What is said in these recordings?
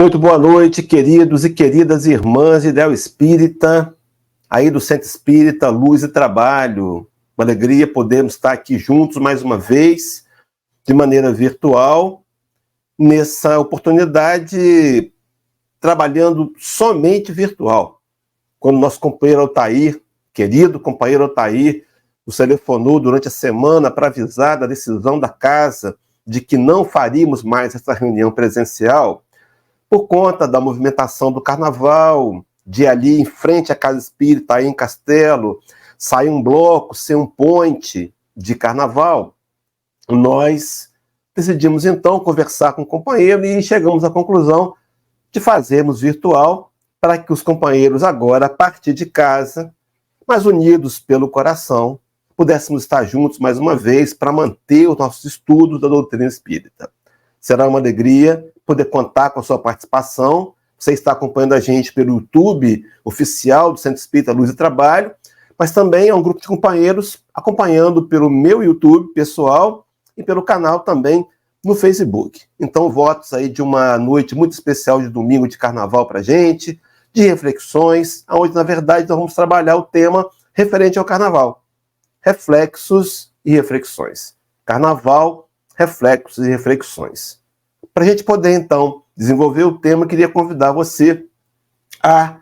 Muito boa noite, queridos e queridas irmãs de Ideal Espírita, aí do Centro Espírita Luz e Trabalho. Uma alegria podermos estar aqui juntos mais uma vez, de maneira virtual, nessa oportunidade, trabalhando somente virtual. Quando nosso companheiro Altair, querido companheiro Altair, nos telefonou durante a semana para avisar da decisão da casa de que não faríamos mais essa reunião presencial, por conta da movimentação do carnaval, de ali em frente à Casa Espírita, aí em Castelo, sair um bloco, ser um ponte de carnaval, nós decidimos então conversar com o companheiro e chegamos à conclusão de fazermos virtual para que os companheiros agora, a partir de casa, mas unidos pelo coração, pudéssemos estar juntos mais uma vez para manter os nossos estudos da doutrina espírita. Será uma alegria poder contar com a sua participação. Você está acompanhando a gente pelo YouTube oficial do Centro Espírita Luz e Trabalho, mas também é um grupo de companheiros acompanhando pelo meu YouTube pessoal e pelo canal também no Facebook. Então, votos aí de uma noite muito especial de domingo de carnaval para a gente, de reflexões, onde, na verdade, nós vamos trabalhar o tema referente ao carnaval. Reflexos e reflexões. Carnaval, reflexos e reflexões. Para a gente poder, então, desenvolver o tema, eu queria convidar você a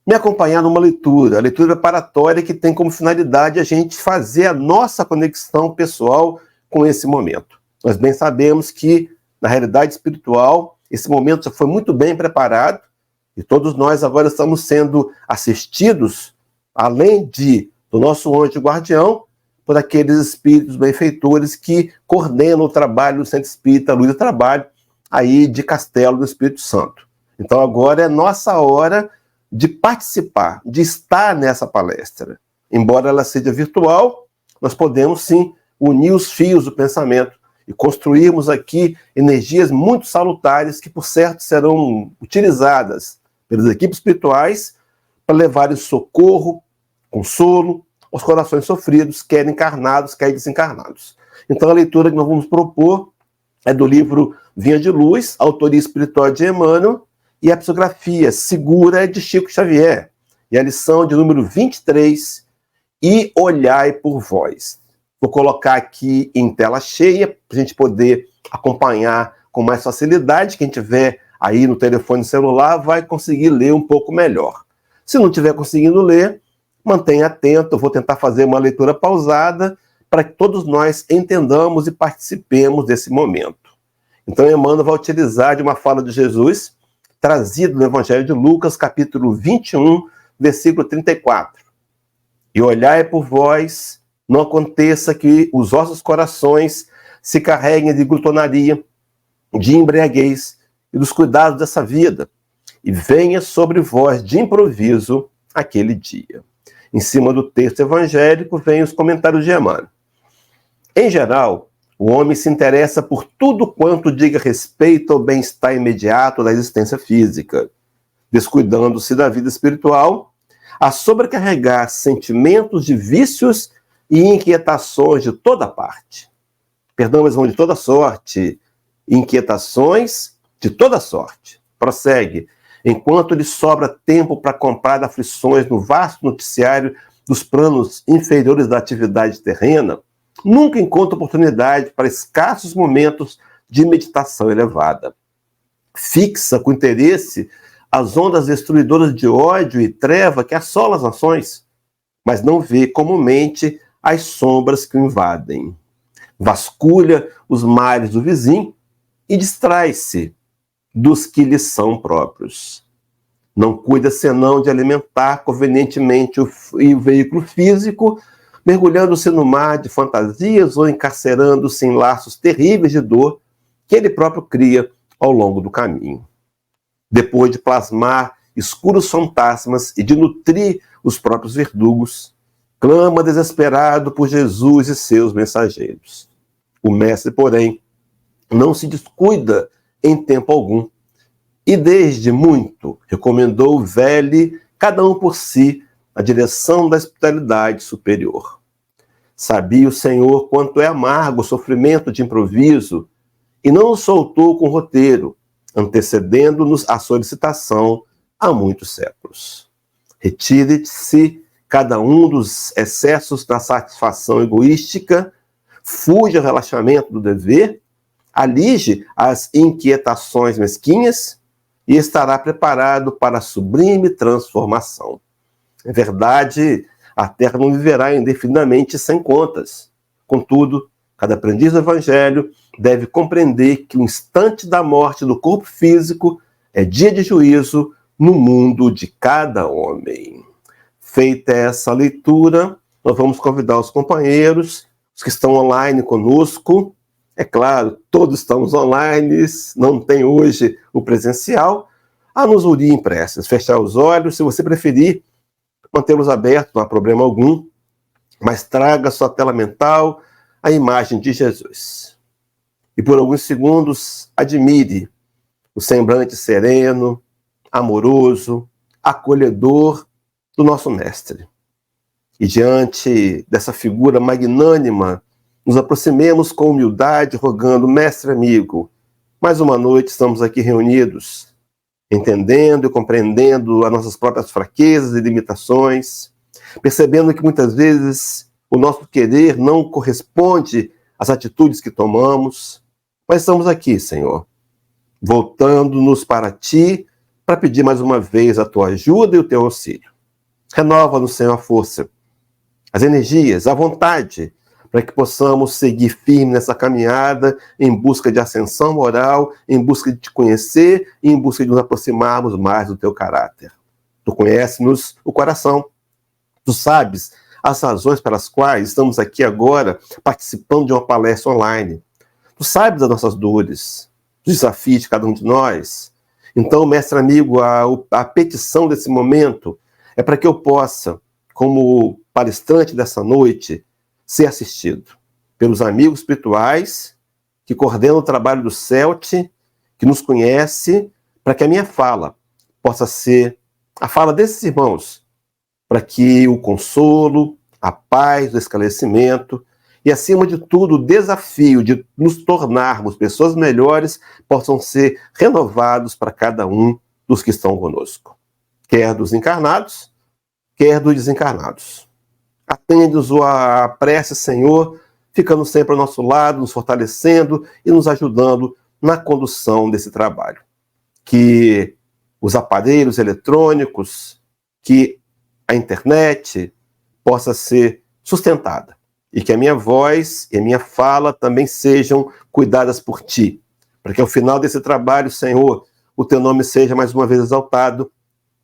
me acompanhar numa leitura, a leitura preparatória que tem como finalidade a gente fazer a nossa conexão pessoal com esse momento. Nós bem sabemos que, na realidade espiritual, esse momento já foi muito bem preparado e todos nós agora estamos sendo assistidos, além do nosso anjo guardião, por aqueles espíritos benfeitores que coordenam o trabalho do Centro Espírita Luz e Trabalho, aí de Castelo do Espírito Santo. Então agora é nossa hora de participar, de estar nessa palestra. Embora ela seja virtual, nós podemos sim unir os fios do pensamento e construirmos aqui energias muito salutares que, por certo, serão utilizadas pelas equipes espirituais para levar socorro, consolo, os corações sofridos, quer encarnados, quer desencarnados. Então a leitura que nós vamos propor é do livro Vinha de Luz, autoria espiritual de Emmanuel, e a psicografia segura de Chico Xavier, e a lição de número 23, E Olhai por Vós. Vou colocar aqui em tela cheia, para a gente poder acompanhar com mais facilidade. Quem tiver aí no telefone celular vai conseguir ler um pouco melhor. Se não estiver conseguindo ler, mantenha atento, eu vou tentar fazer uma leitura pausada para que todos nós entendamos e participemos desse momento. Então, Emmanuel vai utilizar de uma fala de Jesus, trazida no Evangelho de Lucas, capítulo 21, versículo 34. E olhai por vós, não aconteça que os vossos corações se carreguem de glutonaria, de embriaguez e dos cuidados dessa vida, e venha sobre vós de improviso aquele dia. Em cima do texto evangélico, vem os comentários de Emmanuel. Em geral, o homem se interessa por tudo quanto diga respeito ao bem-estar imediato da existência física, descuidando-se da vida espiritual, a sobrecarregar sentimentos de vícios e inquietações de toda parte. Perdão, mas vão de toda sorte. Inquietações de toda sorte. Prossegue. Enquanto lhe sobra tempo para comprar aflições no vasto noticiário dos planos inferiores da atividade terrena, nunca encontra oportunidade para escassos momentos de meditação elevada. Fixa com interesse as ondas destruidoras de ódio e treva que assolam as nações, mas não vê comumente as sombras que o invadem. Vasculha os mares do vizinho e distrai-se dos que lhe são próprios. Não cuida senão de alimentar convenientemente o veículo físico, mergulhando-se no mar de fantasias ou encarcerando-se em laços terríveis de dor que ele próprio cria ao longo do caminho. Depois de plasmar escuros fantasmas e de nutrir os próprios verdugos, clama desesperado por Jesus e seus mensageiros. O mestre, porém, não se descuida em tempo algum, e desde muito recomendou vele cada um por si a direção da espiritualidade superior. Sabia o Senhor quanto é amargo o sofrimento de improviso, e não o soltou com roteiro, antecedendo-nos a solicitação há muitos séculos. Retire-se cada um dos excessos da satisfação egoística, fuja ao relaxamento do dever, alige as inquietações mesquinhas e estará preparado para a sublime transformação. É verdade, a terra não viverá indefinidamente sem contas. Contudo, cada aprendiz do Evangelho deve compreender que o instante da morte do corpo físico é dia de juízo no mundo de cada homem. Feita essa leitura, nós vamos convidar os companheiros, os que estão online conosco. É claro, todos estamos online, não tem hoje o presencial, a nos unir em preces, fechar os olhos, se você preferir, mantê-los abertos, não há problema algum, mas traga sua tela mental a imagem de Jesus. E por alguns segundos, admire o semblante sereno, amoroso, acolhedor do nosso Mestre. E diante dessa figura magnânima, nos aproximemos com humildade, rogando: Mestre amigo, mais uma noite estamos aqui reunidos, entendendo e compreendendo as nossas próprias fraquezas e limitações, percebendo que muitas vezes o nosso querer não corresponde às atitudes que tomamos, mas estamos aqui, Senhor, voltando-nos para Ti, para pedir mais uma vez a Tua ajuda e o Teu auxílio. Renova-nos, Senhor, a força, as energias, a vontade, para que possamos seguir firme nessa caminhada em busca de ascensão moral, em busca de Te conhecer e em busca de nos aproximarmos mais do Teu caráter. Tu conheces-nos o coração, Tu sabes as razões pelas quais estamos aqui agora participando de uma palestra online. Tu sabes das nossas dores, dos desafios de cada um de nós. Então, mestre amigo, a petição desse momento é para que eu possa, como palestrante dessa noite, ser assistido pelos amigos espirituais que coordenam o trabalho do CELT, que nos conhece, para que a minha fala possa ser a fala desses irmãos, para que o consolo, a paz, o esclarecimento e, acima de tudo, o desafio de nos tornarmos pessoas melhores possam ser renovados para cada um dos que estão conosco, quer dos encarnados, quer dos desencarnados. Atende-nos a prece, Senhor, ficando sempre ao nosso lado, nos fortalecendo e nos ajudando na condução desse trabalho. Que os aparelhos eletrônicos, que a internet possa ser sustentada e que a minha voz e a minha fala também sejam cuidadas por Ti, para que ao final desse trabalho, Senhor, o Teu nome seja mais uma vez exaltado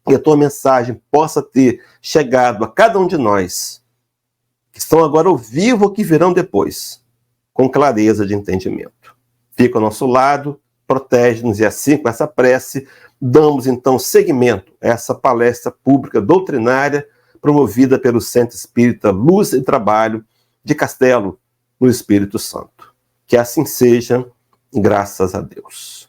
e a Tua mensagem possa ter chegado a cada um de nós, que estão agora ao vivo ou que virão depois, com clareza de entendimento. Fica ao nosso lado, protege-nos e assim, com essa prece, damos então seguimento a essa palestra pública doutrinária promovida pelo Centro Espírita Luz e Trabalho de Castelo, no Espírito Santo. Que assim seja, graças a Deus.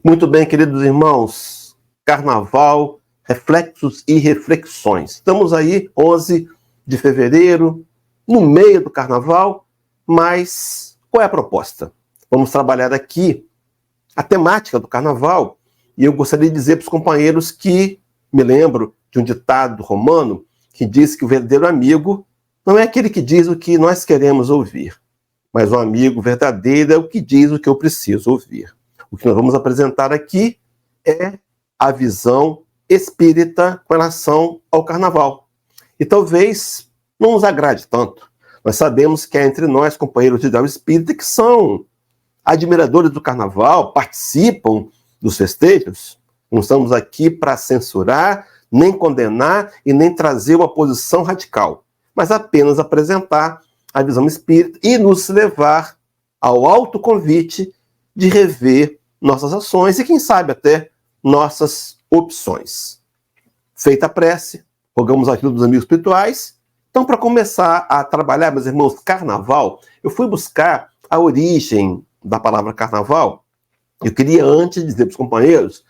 Muito bem, queridos irmãos, Carnaval, reflexos e reflexões. Estamos aí, 11 de fevereiro, no meio do Carnaval, mas qual é a proposta? Vamos trabalhar aqui a temática do Carnaval, e eu gostaria de dizer para os companheiros que me lembro de um ditado romano que diz que o verdadeiro amigo não é aquele que diz o que nós queremos ouvir, mas o amigo verdadeiro é o que diz o que eu preciso ouvir. O que nós vamos apresentar aqui é a visão espírita com relação ao Carnaval. E talvez não nos agrade tanto. Nós sabemos que há entre nós companheiros de ideal espírita que são admiradores do Carnaval, participam dos festejos. Não estamos aqui para censurar, nem condenar e nem trazer uma posição radical, mas apenas apresentar a visão espírita e nos levar ao autoconvite de rever nossas ações e, quem sabe, até nossas opções. Feita a prece, rogamos a ajuda dos amigos espirituais. Então, para começar a trabalhar, meus irmãos, Carnaval, eu fui buscar a origem da palavra Carnaval. Eu queria antes dizer para os companheiros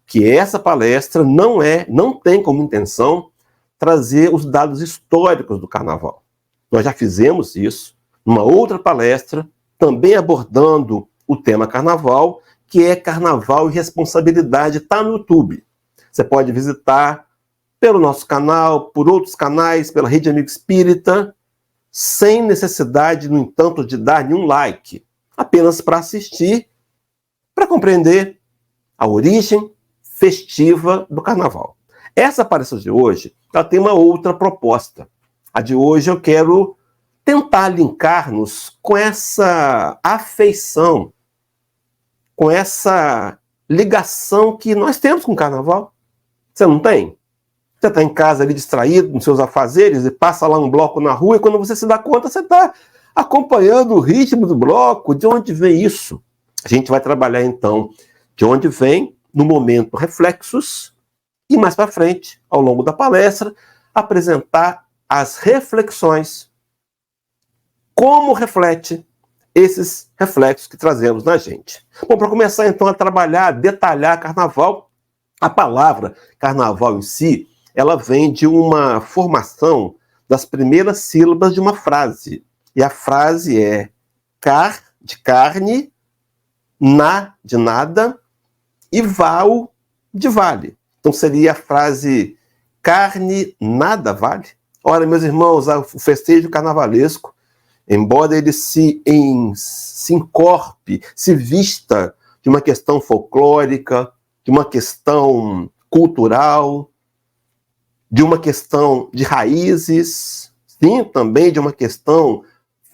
que essa palestra não tem como intenção trazer os dados históricos do Carnaval. Nós já fizemos isso numa outra palestra, também abordando o tema Carnaval, que é Carnaval e Responsabilidade, está no YouTube. Você pode visitar pelo nosso canal, por outros canais, pela Rede Amigo Espírita, sem necessidade, no entanto, de dar nenhum like, apenas para assistir, para compreender a origem festiva do Carnaval. Essa palestra de hoje, ela tem uma outra proposta. A de hoje eu quero tentar linkar-nos com essa afeição, com essa ligação que nós temos com o Carnaval. Você não tem? Você está em casa ali distraído nos seus afazeres e passa lá um bloco na rua e quando você se dá conta, você está acompanhando o ritmo do bloco. De onde vem isso? A gente vai trabalhar então de onde vem, no momento, reflexos e mais para frente, ao longo da palestra, apresentar as reflexões, como reflete esses reflexos que trazemos na gente. Bom, para começar então a trabalhar, a detalhar Carnaval, a palavra Carnaval em si, ela vem de uma formação das primeiras sílabas de uma frase. E a frase é car, de carne, na, de nada, e val, de vale. Então seria a frase carne, nada vale? Ora, meus irmãos, o festejo carnavalesco, embora ele se encorpe, se vista de uma questão folclórica, de uma questão cultural, de uma questão de raízes, sim, também de uma questão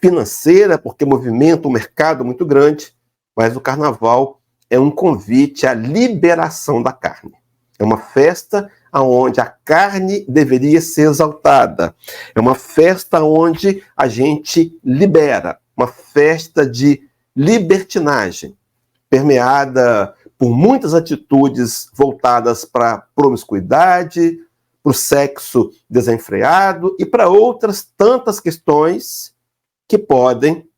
financeira, porque movimenta um mercado muito grande, mas o Carnaval é um convite à liberação da carne. É uma festa onde a carne deveria ser exaltada. É uma festa onde a gente libera, uma festa de libertinagem, permeada por muitas atitudes voltadas para a promiscuidade, para o sexo desenfreado e para outras tantas questões que podem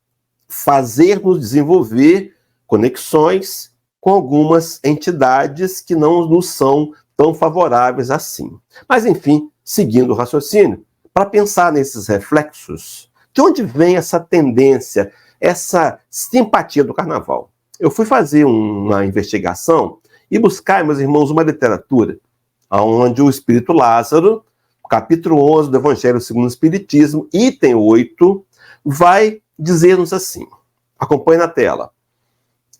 fazer-nos desenvolver conexões com algumas entidades que não nos são tão favoráveis assim. Mas, enfim, seguindo o raciocínio, para pensar nesses reflexos, de onde vem essa tendência, essa simpatia do Carnaval? Eu fui fazer uma investigação e buscar, meus irmãos, uma literatura onde o Espírito Lázaro, capítulo 11 do Evangelho segundo o Espiritismo, item 8, vai dizer-nos assim, acompanhe na tela.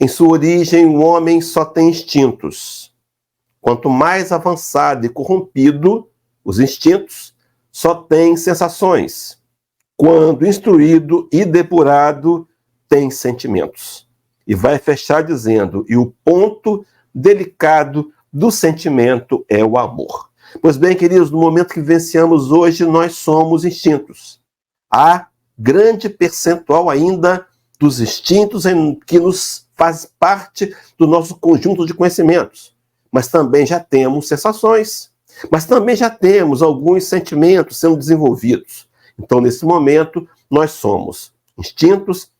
Em sua origem, o homem só tem instintos. Quanto mais avançado e corrompido, os instintos só têm sensações. Quando instruído e depurado, tem sentimentos. E vai fechar dizendo, e o ponto delicado do sentimento é o amor. Pois bem, queridos, no momento que vivenciamos hoje, nós somos instintos. Há grande percentual ainda dos instintos que nos faz parte do nosso conjunto de conhecimentos. Mas também já temos sensações, mas também já temos alguns sentimentos sendo desenvolvidos. Então, nesse momento, nós somos instintos,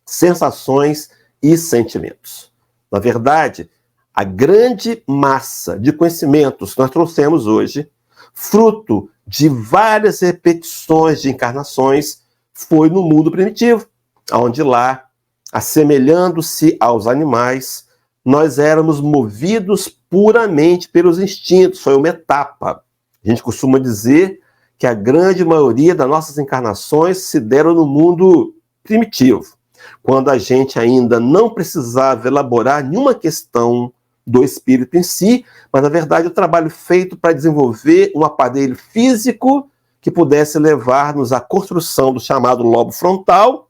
sensações e sentimentos. Na verdade, a grande massa de conhecimentos que nós trouxemos hoje, fruto de várias repetições de encarnações, foi no mundo primitivo, onde lá, assemelhando-se aos animais, nós éramos movidos puramente pelos instintos, foi uma etapa. A gente costuma dizer que a grande maioria das nossas encarnações se deram no mundo primitivo, quando a gente ainda não precisava elaborar nenhuma questão do espírito em si, mas, na verdade, o trabalho feito para desenvolver um aparelho físico que pudesse levar-nos à construção do chamado lobo frontal,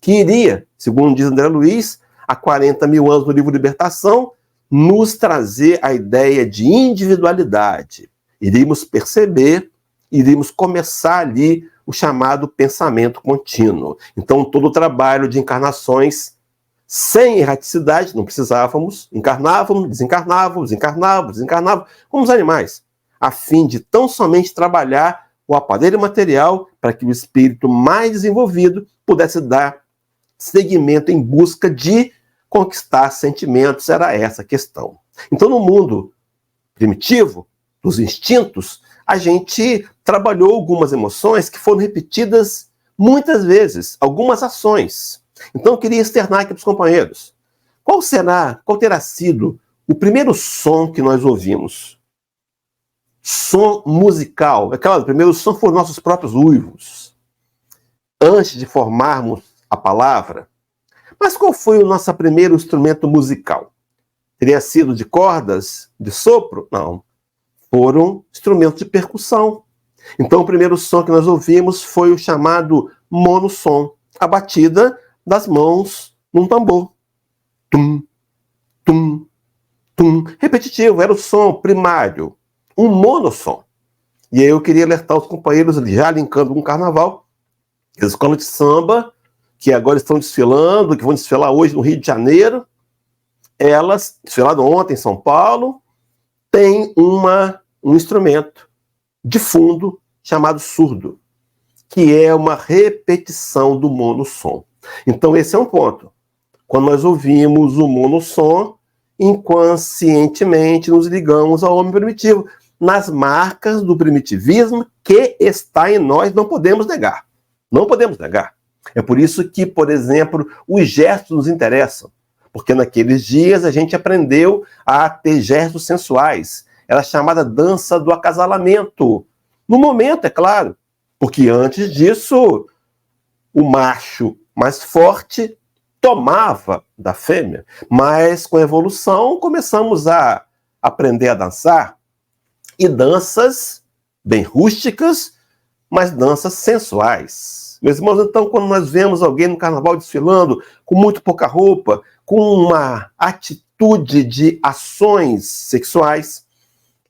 que iria, segundo diz André Luiz, há 40 mil anos no livro Libertação, nos trazer a ideia de individualidade. Iríamos perceber, iríamos começar ali o chamado pensamento contínuo. Então, todo o trabalho de encarnações sem erraticidade, não precisávamos, encarnávamos, desencarnávamos, como os animais, a fim de tão somente trabalhar o aparelho material para que o espírito mais desenvolvido pudesse dar seguimento em busca de conquistar sentimentos, era essa a questão. Então, no mundo primitivo, dos instintos, a gente trabalhou algumas emoções que foram repetidas muitas vezes, algumas ações. Então, eu queria externar aqui para os companheiros. Qual terá sido o primeiro som que nós ouvimos? Som musical. É claro, o primeiro som foram nossos próprios uivos, antes de formarmos a palavra. Mas qual foi o nosso primeiro instrumento musical? Teria sido de cordas, de sopro? Não. Foram instrumentos de percussão. Então, o primeiro som que nós ouvimos foi o chamado monossom, a batida das mãos num tambor. Tum, tum, tum. Repetitivo, era o som primário, um monossom. E aí eu queria alertar os companheiros, já linkando com o carnaval, as escolas de samba, que agora estão desfilando, que vão desfilar hoje no Rio de Janeiro, elas, desfilaram ontem em São Paulo, têm um instrumento de fundo chamado surdo, que é uma repetição do monossom. Então esse é um ponto. Quando nós ouvimos o monossom, inconscientemente nos ligamos ao homem primitivo, nas marcas do primitivismo que está em nós, não podemos negar. Não podemos negar. É por isso que, por exemplo, os gestos nos interessam, porque naqueles dias a gente aprendeu a ter gestos sensuais. Era a chamada dança do acasalamento. No momento, é claro, porque antes disso, o macho mais forte tomava da fêmea, mas com a evolução começamos a aprender a dançar, e danças bem rústicas, mas danças sensuais. Meus irmãos, então, quando nós vemos alguém no carnaval desfilando com muito pouca roupa, com uma atitude de ações sexuais,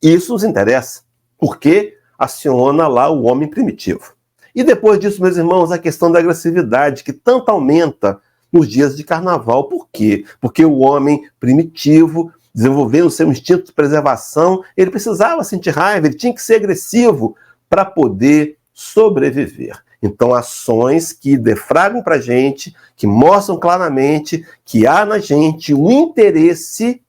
isso nos interessa, porque aciona lá o homem primitivo. E depois disso, meus irmãos, a questão da agressividade, que tanto aumenta nos dias de carnaval. Por quê? Porque o homem primitivo, desenvolvendo seu instinto de preservação, ele precisava sentir raiva, ele tinha que ser agressivo para poder sobreviver. Então, ações que defragam para a gente, que mostram claramente que há na gente um interesse,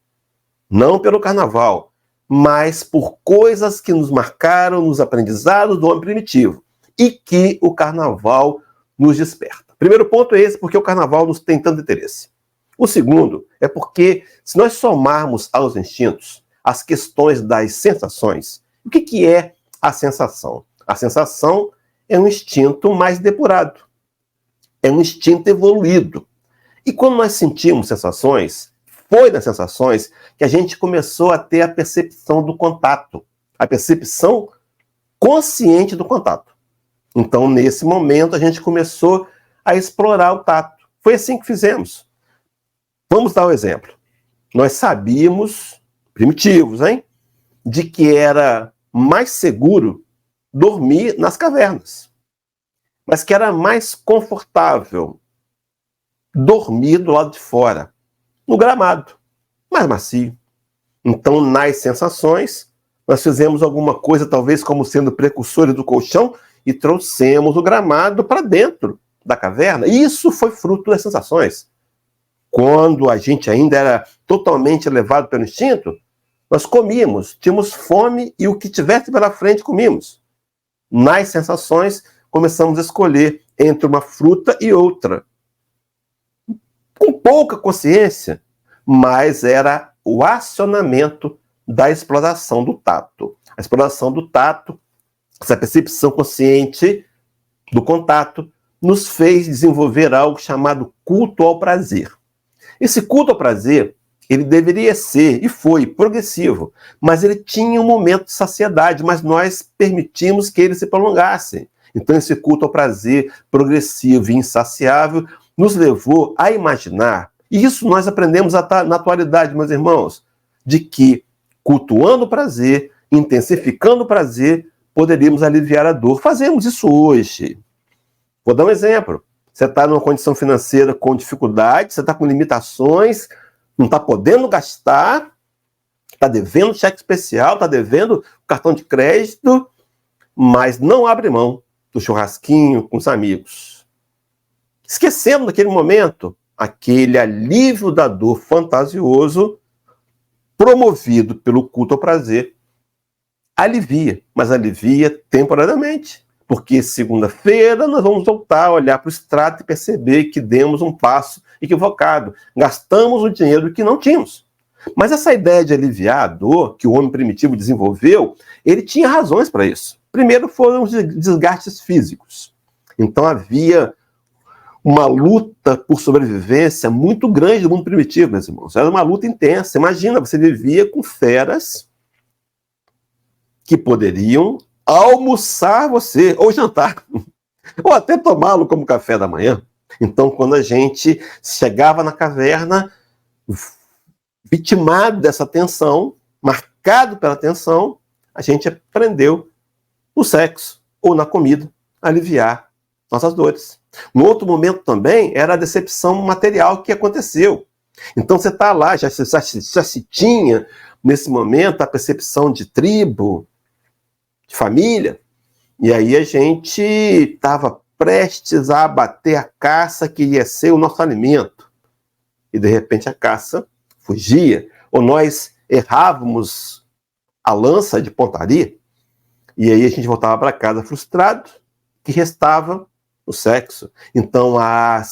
não pelo carnaval, mas por coisas que nos marcaram nos aprendizados do homem primitivo e que o carnaval nos desperta. Primeiro ponto é esse, porque o carnaval nos tem tanto interesse. O segundo é porque, se nós somarmos aos instintos as questões das sensações, o que é a sensação? A sensação é um instinto mais depurado, é um instinto evoluído. E quando nós sentimos sensações, foi nas sensações que a gente começou a ter a percepção do contato, a percepção consciente do contato. Então, nesse momento, a gente começou a explorar o tato. Foi assim que fizemos. Vamos dar um exemplo. Nós sabíamos, primitivos, hein, de que era mais seguro dormir nas cavernas, mas que era mais confortável dormir do lado de fora, no gramado, mais macio. Então, nas sensações, nós fizemos alguma coisa, talvez como sendo precursores do colchão, e trouxemos o gramado para dentro da caverna. E isso foi fruto das sensações. Quando a gente ainda era totalmente levado pelo instinto, nós comíamos, tínhamos fome e o que tivesse pela frente comíamos. Nas sensações, começamos a escolher entre uma fruta e outra. Com pouca consciência, mas era o acionamento da exploração do tato. A exploração do tato, essa percepção consciente do contato, nos fez desenvolver algo chamado culto ao prazer. Esse culto ao prazer, ele deveria ser, e foi, progressivo, mas ele tinha um momento de saciedade, mas nós permitimos que ele se prolongasse. Então esse culto ao prazer progressivo e insaciável nos levou a imaginar, e isso nós aprendemos na atualidade, meus irmãos, de que cultuando o prazer, intensificando o prazer, poderíamos aliviar a dor. Fazemos isso hoje. Vou dar um exemplo. Você está numa condição financeira com dificuldade, você está com limitações, não está podendo gastar, está devendo cheque especial, está devendo cartão de crédito, mas não abre mão do churrasquinho com os amigos. Esquecendo naquele momento aquele alívio da dor fantasioso promovido pelo culto ao prazer. Alivia, mas alivia temporariamente, Porque segunda-feira nós vamos voltar a olhar para o extrato e perceber que demos um passo equivocado. Gastamos o dinheiro que não tínhamos. Mas essa ideia de aliviar a dor que o homem primitivo desenvolveu, ele tinha razões para isso. Primeiro foram os desgastes físicos. Então havia uma luta por sobrevivência muito grande do mundo primitivo, meus irmãos. Era uma luta intensa. Imagina, você vivia com feras que poderiam almoçar você, ou jantar, ou até tomá-lo como café da manhã. Então, quando a gente chegava na caverna, vitimado dessa tensão, marcado pela tensão, a gente aprendeu no sexo ou na comida a aliviar nossas dores. No outro momento também era a decepção material que aconteceu. Então você está lá, já se tinha nesse momento a percepção de tribo, de família, e aí a gente estava prestes a abater a caça que ia ser o nosso alimento. E de repente a caça fugia, ou nós errávamos a lança de pontaria, e aí a gente voltava para casa frustrado, que restava o sexo. Então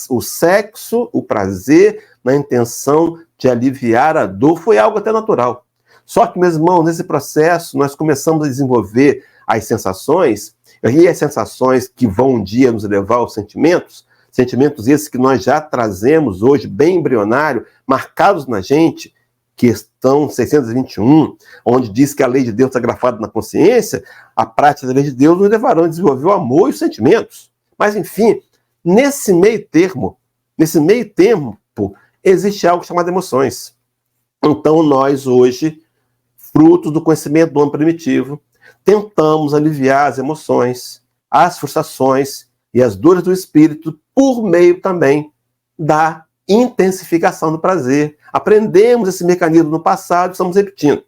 o sexo, o prazer, na intenção de aliviar a dor, foi algo até natural. Só que, meus irmãos, nesse processo nós começamos a desenvolver as sensações, e as sensações que vão um dia nos levar aos sentimentos, sentimentos esses que nós já trazemos hoje, bem embrionário, marcados na gente, questão 621, onde diz que a lei de Deus está grafada na consciência, a prática da lei de Deus nos levarão a desenvolver o amor e os sentimentos. Mas, enfim, nesse meio tempo, existe algo chamado emoções. Então, nós hoje, frutos do conhecimento do homem primitivo, tentamos aliviar as emoções, as frustrações e as dores do espírito por meio também da intensificação do prazer. Aprendemos esse mecanismo no passado e estamos repetindo.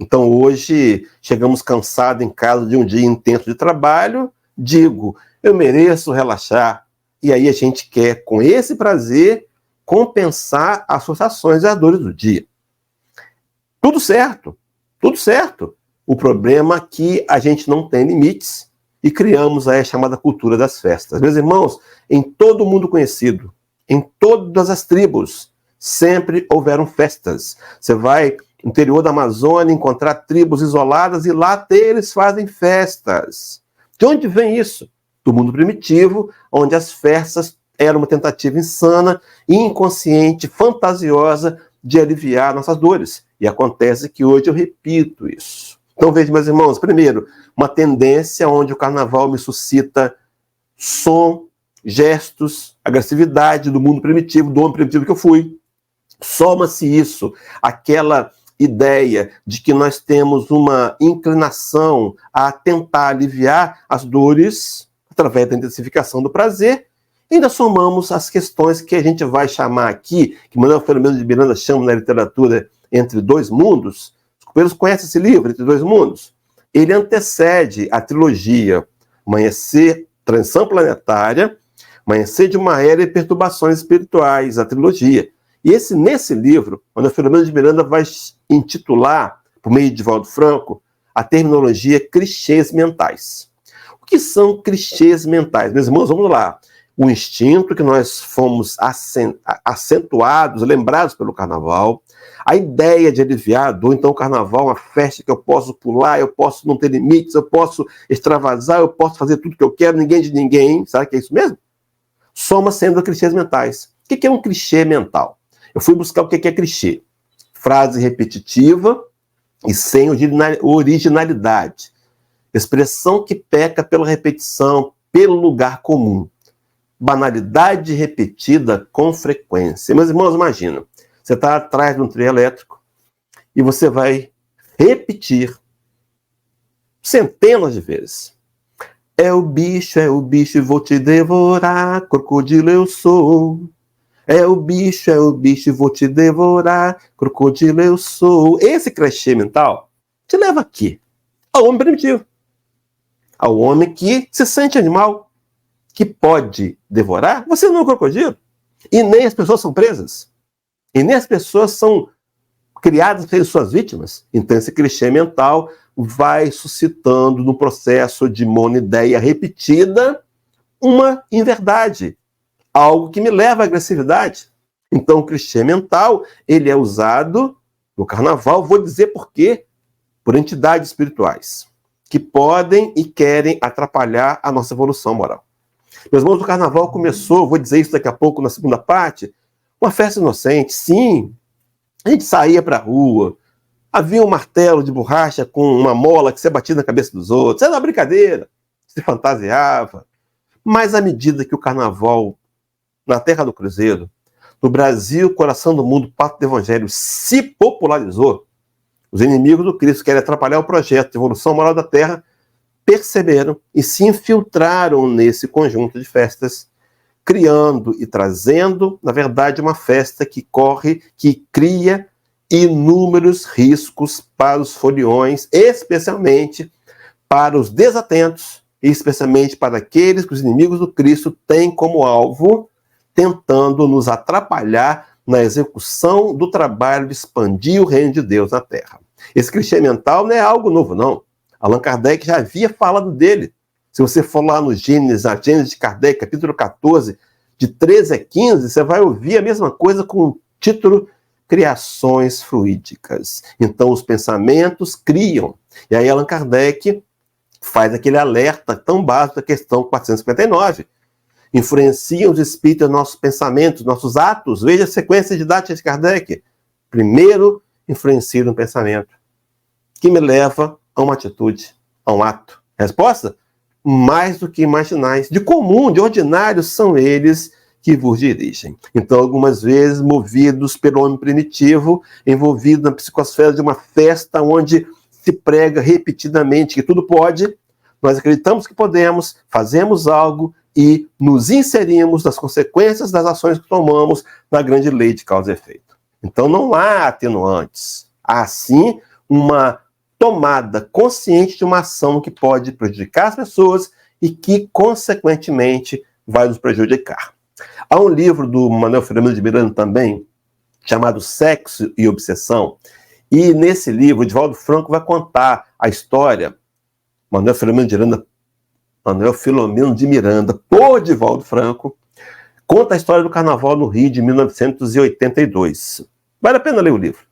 Então hoje chegamos cansados em casa de um dia intenso de trabalho, digo, eu mereço relaxar. E aí a gente quer, com esse prazer, compensar as frustrações e as dores do dia. Tudo certo, tudo certo. O problema é que a gente não tem limites e criamos aí a chamada cultura das festas. Meus irmãos, em todo o mundo conhecido, em todas as tribos, sempre houveram festas. Você vai no interior da Amazônia encontrar tribos isoladas e lá eles fazem festas. De onde vem isso? Do mundo primitivo, onde as festas eram uma tentativa insana, inconsciente, fantasiosa de aliviar nossas dores. E acontece que hoje eu repito isso. Então veja, meus irmãos, primeiro, uma tendência onde o carnaval me suscita som, gestos, agressividade do mundo primitivo, do homem primitivo que eu fui. Soma-se isso, aquela ideia de que nós temos uma inclinação a tentar aliviar as dores através da intensificação do prazer, e ainda somamos as questões que a gente vai chamar aqui, que Manuel Filomeno de Miranda chama na literatura Entre Dois Mundos. Os copeiros conhecem esse livro, Entre Dois Mundos? Ele antecede a trilogia Amanhecer, Transição Planetária, Amanhecer de uma Era e Perturbações Espirituais, a trilogia. E nesse livro, Manuel Filomeno de Miranda vai intitular, por meio de Valdo Franco, a terminologia clichês mentais. O que são clichês mentais? Meus irmãos, vamos lá. O instinto que nós fomos acentuados, lembrados pelo carnaval, a ideia de aliviar a dor. Então o carnaval é uma festa que eu posso pular, eu posso não ter limites, eu posso extravasar, eu posso fazer tudo que eu quero, ninguém de ninguém. Sabe o que é isso mesmo? Soma sendo clichês mentais. O que é um clichê mental? Eu fui buscar o que é clichê. Frase repetitiva e sem originalidade. Expressão que peca pela repetição, pelo lugar comum. Banalidade repetida com frequência. Meus irmãos, imagina, você está atrás de um trio elétrico e você vai repetir centenas de vezes. É o bicho, vou te devorar, crocodilo eu sou. É o bicho, vou te devorar, crocodilo eu sou. Esse clichê mental te leva aqui, ao homem primitivo, ao homem que se sente animal, que pode devorar. Você não é um crocodilo. E nem as pessoas são presas. E nem as pessoas são criadas pelas suas vítimas. Então esse clichê mental vai suscitando no processo de monoideia repetida uma inverdade, algo que me leva à agressividade. Então o clichê mental, ele é usado no carnaval, vou dizer por quê, por entidades espirituais, que podem e querem atrapalhar a nossa evolução moral. Meus irmãos, o carnaval começou, vou dizer isso daqui a pouco na segunda parte, uma festa inocente, sim. A gente saía para a rua, havia um martelo de borracha com uma mola que você batia na cabeça dos outros, era uma brincadeira, se fantasiava. Mas à medida que o carnaval, na terra do Cruzeiro, no Brasil, coração do mundo, pátria do evangelho, se popularizou, os inimigos do Cristo querem atrapalhar o projeto de evolução moral da terra, perceberam e se infiltraram nesse conjunto de festas, criando e trazendo, na verdade, uma festa que cria inúmeros riscos para os foliões, especialmente para os desatentos, e especialmente para aqueles que os inimigos do Cristo têm como alvo, tentando nos atrapalhar na execução do trabalho de expandir o reino de Deus na Terra. Esse clichê mental não é algo novo, não. Allan Kardec já havia falado dele. Se você for lá no Gênesis, a Gênesis de Kardec, capítulo 14, de 13 a 15, você vai ouvir a mesma coisa com o título Criações Fluídicas. Então, os pensamentos criam. E aí Allan Kardec faz aquele alerta tão básico da questão 459. Influenciam os espíritos nossos pensamentos, nossos atos. Veja a sequência didática de Kardec. Primeiro, influencia no pensamento, que me leva a uma atitude, a um ato. Resposta? Mais do que imaginais. De comum, de ordinário, são eles que vos dirigem. Então, algumas vezes, movidos pelo homem primitivo, envolvido na psicosfera de uma festa onde se prega repetidamente que tudo pode, nós acreditamos que podemos, fazemos algo e nos inserimos nas consequências das ações que tomamos na grande lei de causa e efeito. Então, não há atenuantes. Há, sim, uma tomada consciente de uma ação que pode prejudicar as pessoas e que, consequentemente, vai nos prejudicar. Há um livro do Manuel Filomeno de Miranda também, chamado Sexo e Obsessão, e nesse livro, Divaldo Franco vai contar a história, Manuel Filomeno de Miranda, por Divaldo Franco, conta a história do Carnaval no Rio de 1982. Vale a pena ler o livro.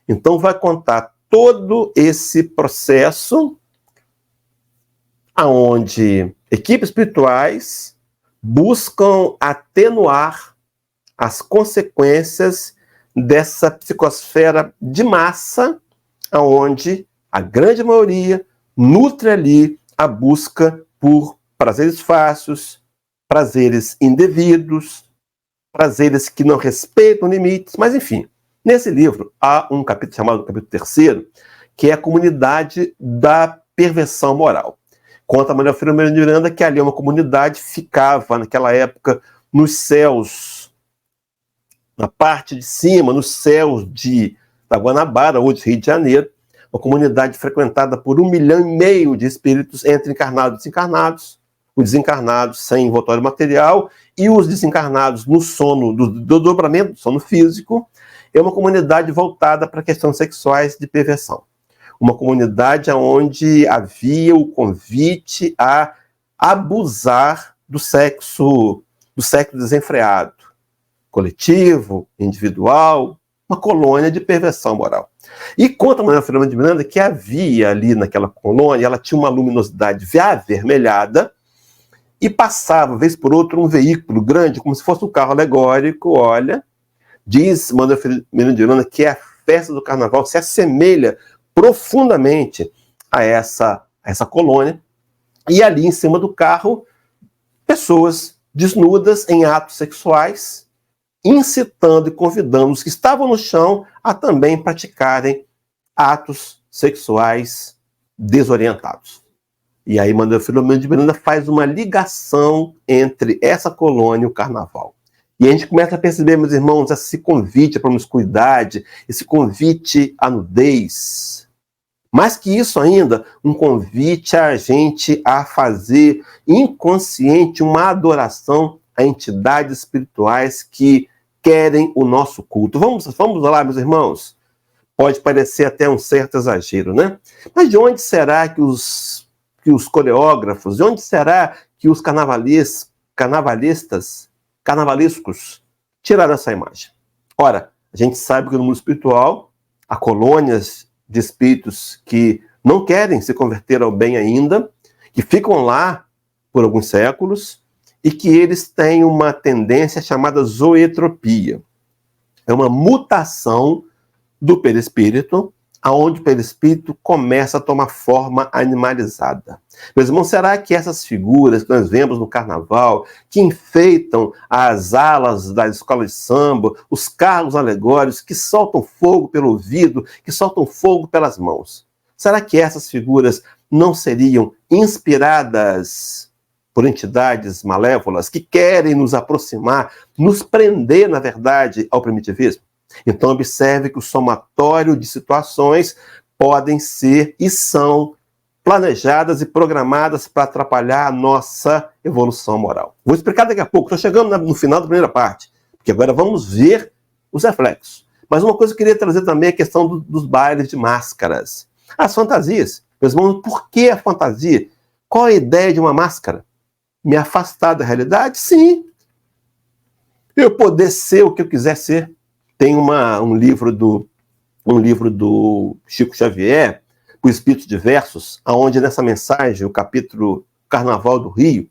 Então vai contar todo esse processo onde equipes espirituais buscam atenuar as consequências dessa psicosfera de massa, onde a grande maioria nutre ali a busca por prazeres fáceis, prazeres indevidos, prazeres que não respeitam limites, mas enfim. Nesse livro, há um capítulo chamado capítulo 3º, que é a comunidade da perversão moral. Conta a Manuel Filomeno de Miranda que ali uma comunidade ficava, naquela época, nos céus, na parte de cima, nos céus da Guanabara, ou de Rio de Janeiro, uma comunidade frequentada por 1,5 milhão de espíritos, entre encarnados e desencarnados, os desencarnados sem envoltório material e os desencarnados no sono, do dobramento do sono físico. É uma comunidade voltada para questões sexuais de perversão. Uma comunidade onde havia o convite a abusar do sexo desenfreado, coletivo, individual, uma colônia de perversão moral. E conta a Manuel Filomeno de Miranda que havia ali naquela colônia, ela tinha uma luminosidade avermelhada e passava, vez por outra, um veículo grande, como se fosse um carro alegórico, olha. Diz Manuel Filomeno de Miranda que a festa do carnaval se assemelha profundamente a essa colônia. E ali em cima do carro, pessoas desnudas em atos sexuais, incitando e convidando os que estavam no chão a também praticarem atos sexuais desorientados. E aí Manuel Filomeno de Miranda faz uma ligação entre essa colônia e o carnaval. E a gente começa a perceber, meus irmãos, esse convite à promiscuidade, esse convite à nudez. Mais que isso ainda, um convite a gente a fazer inconsciente uma adoração a entidades espirituais que querem o nosso culto. Vamos lá, meus irmãos. Pode parecer até um certo exagero, né? Mas de onde será que os coreógrafos, de onde será que os carnavalescos tiraram essa imagem? Ora, a gente sabe que no mundo espiritual há colônias de espíritos que não querem se converter ao bem ainda, que ficam lá por alguns séculos e que eles têm uma tendência chamada zoetropia. É uma mutação do perispírito, aonde o perispírito começa a tomar forma animalizada. Meus irmãos, será que essas figuras que nós vemos no carnaval, que enfeitam as alas das escolas de samba, os carros alegóricos, que soltam fogo pelo ouvido, que soltam fogo pelas mãos, será que essas figuras não seriam inspiradas por entidades malévolas que querem nos aproximar, nos prender, na verdade, ao primitivismo? Então, observe que o somatório de situações podem ser e são planejadas e programadas para atrapalhar a nossa evolução moral. Vou explicar daqui a pouco, estou chegando no final da primeira parte, porque agora vamos ver os reflexos. Mas uma coisa que eu queria trazer também é a questão dos bailes de máscaras. As fantasias. Meus irmãos, por que a fantasia? Qual a ideia de uma máscara? Me afastar da realidade? Sim. Eu poder ser o que eu quiser ser. Tem um livro do Chico Xavier, O Espírito de Versos, onde nessa mensagem, o capítulo Carnaval do Rio,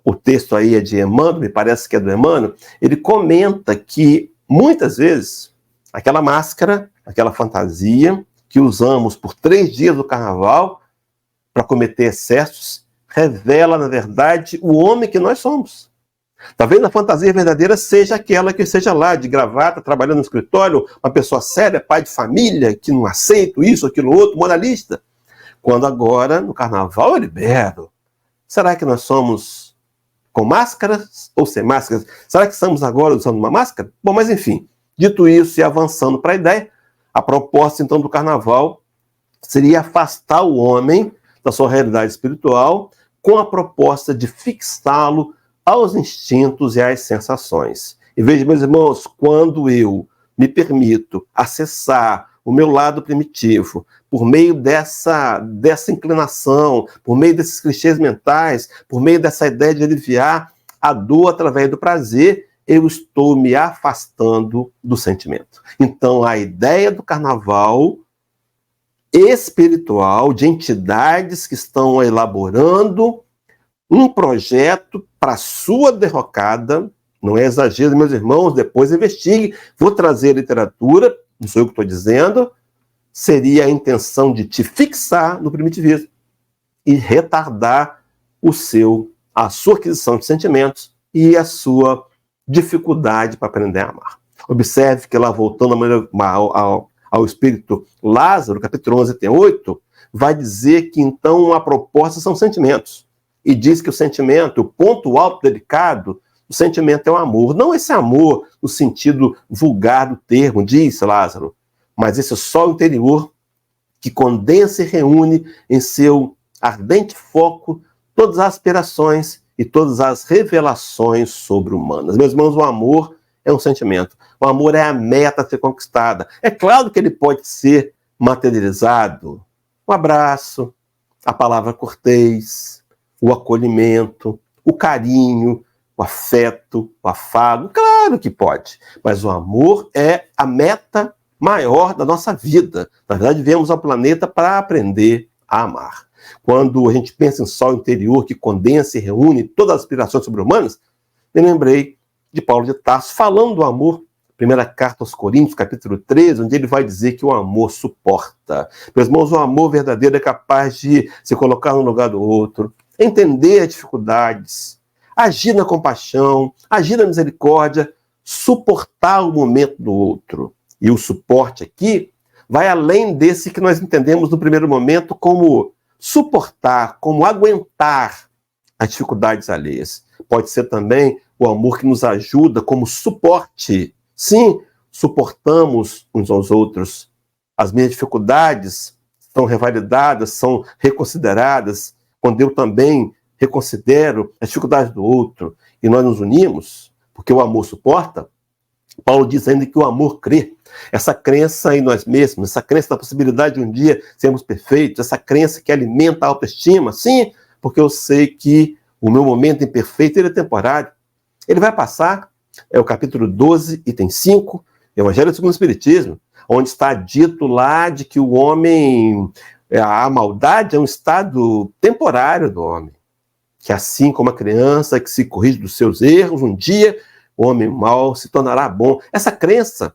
o texto aí é de Emmanuel, me parece que é do Emmanuel, ele comenta que, muitas vezes, aquela máscara, aquela fantasia que usamos por 3 dias do Carnaval para cometer excessos, revela, na verdade, o homem que nós somos. Talvez a fantasia verdadeira seja aquela que seja lá, de gravata, trabalhando no escritório, uma pessoa séria, pai de família, que não aceita isso, aquilo, outro, moralista. Quando agora, no carnaval, eu libero. Será que nós somos com máscaras ou sem máscaras? Será que estamos agora usando uma máscara? Bom, mas enfim, dito isso e avançando para a ideia, a proposta, então, do carnaval seria afastar o homem da sua realidade espiritual com a proposta de fixá-lo aos instintos e às sensações. E veja, meus irmãos, quando eu me permito acessar o meu lado primitivo, por meio dessa inclinação, por meio desses clichês mentais, por meio dessa ideia de aliviar a dor através do prazer, eu estou me afastando do sentimento. Então, a ideia do carnaval espiritual, de entidades que estão elaborando um projeto para a sua derrocada, não é exagero, meus irmãos, depois investigue, vou trazer literatura, não sou eu que estou dizendo, seria a intenção de te fixar no primitivismo e retardar a sua aquisição de sentimentos e a sua dificuldade para aprender a amar. Observe que lá, voltando ao espírito Lázaro, capítulo 11, tem 8, vai dizer que então a proposta são sentimentos. E diz que o sentimento, o ponto alto delicado, o sentimento é o amor. Não esse amor no sentido vulgar do termo, diz Lázaro, mas esse sol interior que condensa e reúne em seu ardente foco todas as aspirações e todas as revelações sobre-humanas. Meus irmãos, o amor é um sentimento. O amor é a meta a ser conquistada. É claro que ele pode ser materializado. Um abraço, a palavra cortês, o acolhimento, o carinho, o afeto, o afago. Claro que pode. Mas o amor é a meta maior da nossa vida. Na verdade, viemos ao planeta para aprender a amar. Quando a gente pensa em sol interior que condensa e reúne todas as aspirações sobre-humanas, me lembrei de Paulo de Tarso falando do amor. Primeira carta aos Coríntios, capítulo 13, onde ele vai dizer que o amor suporta. Meus irmãos, o amor verdadeiro é capaz de se colocar no lugar do outro, entender as dificuldades, agir na compaixão, agir na misericórdia, suportar o momento do outro. E o suporte aqui vai além desse que nós entendemos no primeiro momento como suportar, como aguentar as dificuldades alheias. Pode ser também o amor que nos ajuda como suporte. Sim, suportamos uns aos outros. As minhas dificuldades são revalidadas, são reconsideradas, quando eu também reconsidero as dificuldades do outro e nós nos unimos, porque o amor suporta, Paulo diz ainda que o amor crê. Essa crença em nós mesmos, essa crença na possibilidade de um dia sermos perfeitos, essa crença que alimenta a autoestima, sim, porque eu sei que o meu momento imperfeito ele é temporário. Ele vai passar, é o capítulo 12, item 5, Evangelho segundo o Espiritismo, onde está dito lá de que o homem, a maldade é um estado temporário do homem. Que assim como a criança que se corrige dos seus erros, um dia o homem mau se tornará bom. Essa crença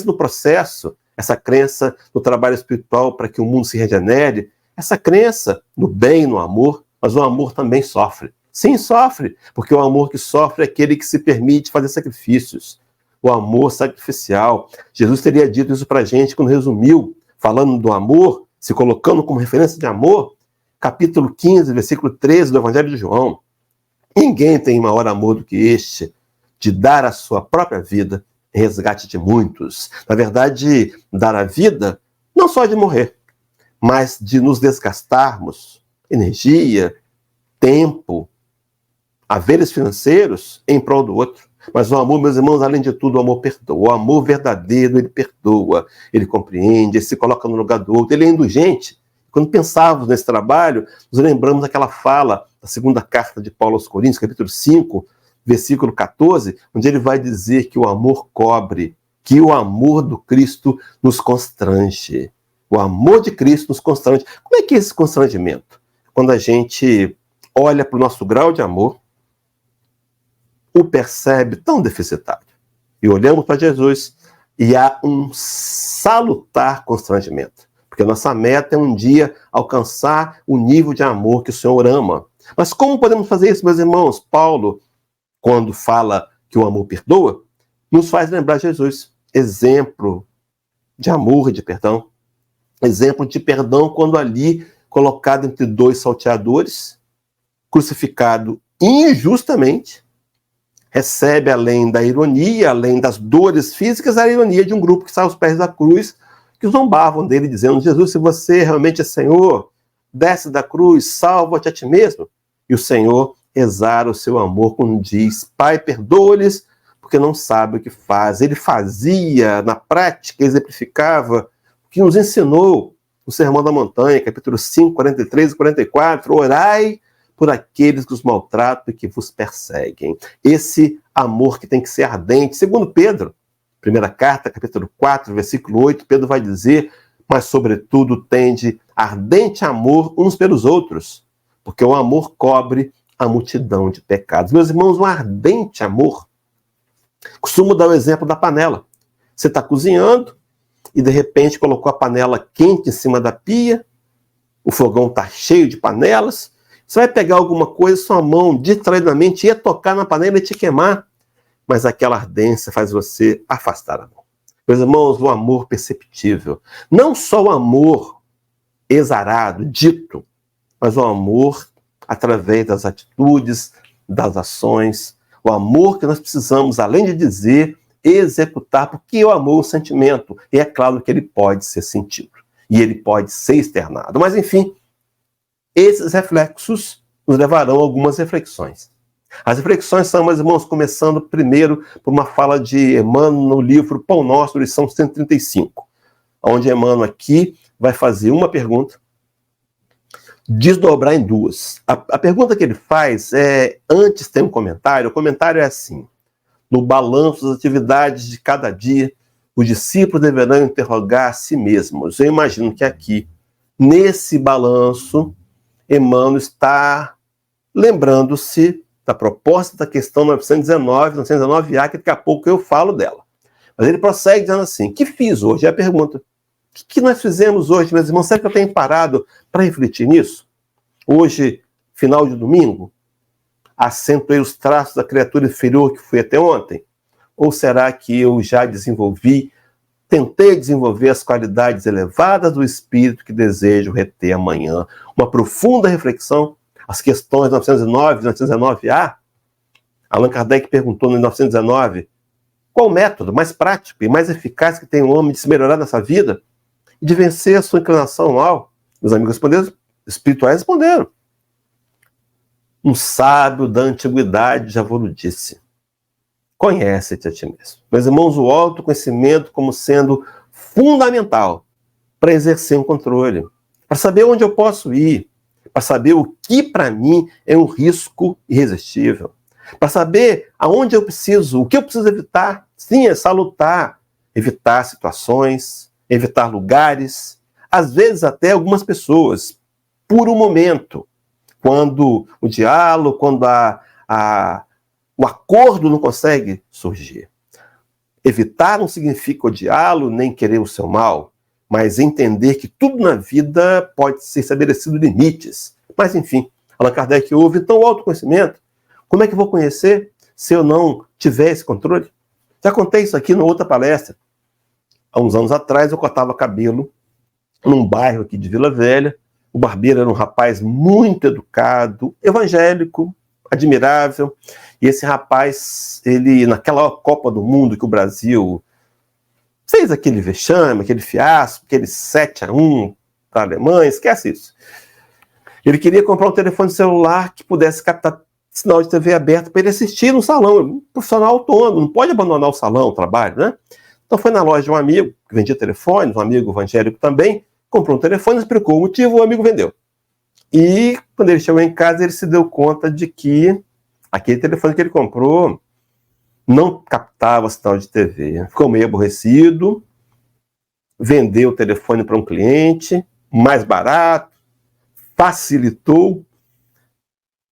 do processo, essa crença no trabalho espiritual para que o mundo se regenere, essa crença no bem, no amor, mas o amor também sofre. Sim, sofre, porque o amor que sofre é aquele que se permite fazer sacrifícios. O amor sacrificial. Jesus teria dito isso para a gente quando resumiu, falando do amor, se colocando como referência de amor, capítulo 15, versículo 13 do Evangelho de João. Ninguém tem maior amor do que este, de dar a sua própria vida em resgate de muitos. Na verdade, dar a vida, não só de morrer, mas de nos desgastarmos energia, tempo, haveres financeiros em prol do outro. Mas o amor, meus irmãos, além de tudo, o amor perdoa. O amor verdadeiro, ele perdoa, ele compreende, ele se coloca no lugar do outro, ele é indulgente. Quando pensávamos nesse trabalho, nos lembramos daquela fala da segunda carta de Paulo aos Coríntios, capítulo 5, versículo 14, onde ele vai dizer que o amor cobre, que o amor do Cristo nos constrange. O amor de Cristo nos constrange. Como é que é esse constrangimento? Quando a gente olha para o nosso grau de amor, o percebe tão deficitário. E olhamos para Jesus e há um salutar constrangimento. Porque a nossa meta é um dia alcançar o nível de amor que o Senhor ama. Mas como podemos fazer isso, meus irmãos? Paulo, quando fala que o amor perdoa, nos faz lembrar Jesus. Exemplo de amor e de perdão. Exemplo de perdão quando ali, colocado entre dois salteadores, crucificado injustamente, recebe, além da ironia, além das dores físicas, a ironia de um grupo que está aos pés da cruz, que zombavam dele, dizendo: Jesus, se você realmente é Senhor, desce da cruz, salva-te a ti mesmo. E o Senhor exala o seu amor quando diz: Pai, perdoa-lhes, porque não sabe o que faz. Ele fazia, na prática, exemplificava o que nos ensinou no Sermão da Montanha, capítulo 5, 43 e 44, orai por aqueles que os maltratam e que vos perseguem. Esse amor que tem que ser ardente. Segundo Pedro, primeira carta, capítulo 4, versículo 8, Pedro vai dizer: mas sobretudo tende ardente amor uns pelos outros, porque o amor cobre a multidão de pecados. Meus irmãos, um ardente amor. Costumo dar o exemplo da panela. Você está cozinhando e de repente colocou a panela quente em cima da pia, o fogão está cheio de panelas, você vai pegar alguma coisa, sua mão distraidamente ia tocar na panela e te queimar, mas aquela ardência faz você afastar a mão. Meus irmãos, o amor perceptível. Não só o amor exarado, dito, mas o amor através das atitudes, das ações. O amor que nós precisamos, além de dizer, executar, porque o amor é um sentimento. E é claro que ele pode ser sentido. E ele pode ser externado. Mas, enfim, esses reflexos nos levarão a algumas reflexões. As reflexões são, meus irmãos, começando primeiro por uma fala de Emmanuel no livro Pão Nosso, lição 135, onde Emmanuel aqui vai fazer uma pergunta, desdobrar em duas. A pergunta que ele faz é, antes tem um comentário, o comentário é assim: no balanço das atividades de cada dia, os discípulos deverão interrogar a si mesmos. Eu imagino que aqui, nesse balanço, Emmanuel está lembrando-se da proposta da questão 919A, que daqui a pouco eu falo dela. Mas ele prossegue dizendo assim: que fiz hoje? É a pergunta. O que nós fizemos hoje, meus irmãos? Será que eu tenho parado para refletir nisso? Hoje, final de domingo, acentuei os traços da criatura inferior que fui até ontem? Ou será que eu já tentei desenvolver as qualidades elevadas do espírito que desejo reter amanhã? Uma profunda reflexão. As questões 909 e 919A, Allan Kardec perguntou no 919 qual o método mais prático e mais eficaz que tem o homem de se melhorar nessa vida e de vencer a sua inclinação ao mal. Meus amigos espirituais responderam: um sábio da antiguidade já vos disse. Conhece-te a ti mesmo. Meus irmãos, o autoconhecimento como sendo fundamental para exercer um controle, para saber onde eu posso ir, para saber o que para mim é um risco irresistível, para saber aonde eu preciso, o que eu preciso evitar. Sim, é salutar, evitar situações, evitar lugares, às vezes até algumas pessoas, por um momento, quando o diálogo, quando o acordo não consegue surgir. Evitar não significa odiá-lo, nem querer o seu mal, mas entender que tudo na vida pode ser estabelecido limites. Mas, enfim, Allan Kardec ouve, então o autoconhecimento, como é que eu vou conhecer se eu não tiver esse controle? Já contei isso aqui numa outra palestra. Há uns anos atrás, eu cortava cabelo num bairro aqui de Vila Velha. O barbeiro era um rapaz muito educado, evangélico, admirável. E esse rapaz, ele, naquela Copa do Mundo que o Brasil fez aquele vexame, aquele fiasco, aquele 7-1 para a Alemanha, esquece isso. Ele queria comprar um telefone celular que pudesse captar sinal de TV aberto para ele assistir no salão. Um profissional autônomo, não pode abandonar o salão, o trabalho, né? Então foi na loja de um amigo que vendia telefones, um amigo evangélico também, comprou um telefone, explicou o motivo, o amigo vendeu. E quando ele chegou em casa, ele se deu conta de que aquele telefone que ele comprou não captava sinal de TV. Ficou meio aborrecido, vendeu o telefone para um cliente, mais barato, facilitou,